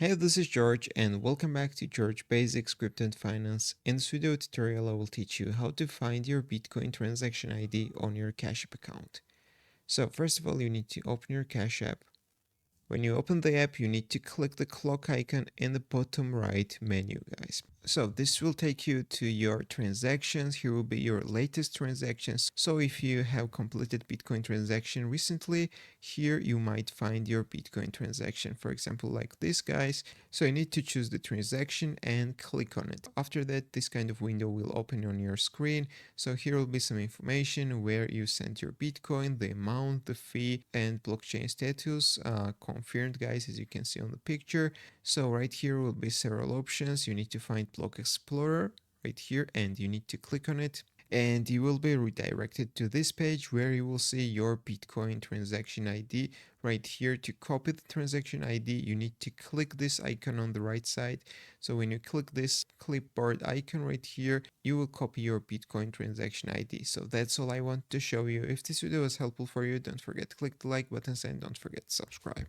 Hey, this is George and welcome back to George Basics Crypto and Finance. In this video tutorial, I will teach you how to find your Bitcoin transaction ID on your Cash App account. So first of all, you need to open your Cash App. When you open the app, you need to click the clock icon in the bottom right menu, guys. So this will take you to your transactions. Here will be your latest transactions. So if you have completed Bitcoin transaction recently, here you might find your Bitcoin transaction, for example, like this, guys. So you need to choose the transaction and click on it. After that, this kind of window will open on your screen. So here will be some information where you sent your Bitcoin, the amount, the fee, and blockchain status confirmed, guys, as you can see on the picture. So right here will be several options. You need to find Block Explorer right here and you need to click on it, and you will be redirected to this page where you will see your Bitcoin transaction ID. Right here, to copy the transaction ID, you need to click this icon on the right side. So when you click this clipboard icon right here, you will copy your Bitcoin transaction ID. So that's all I want to show you. If this video was helpful for you, don't forget to click the like button and don't forget to subscribe.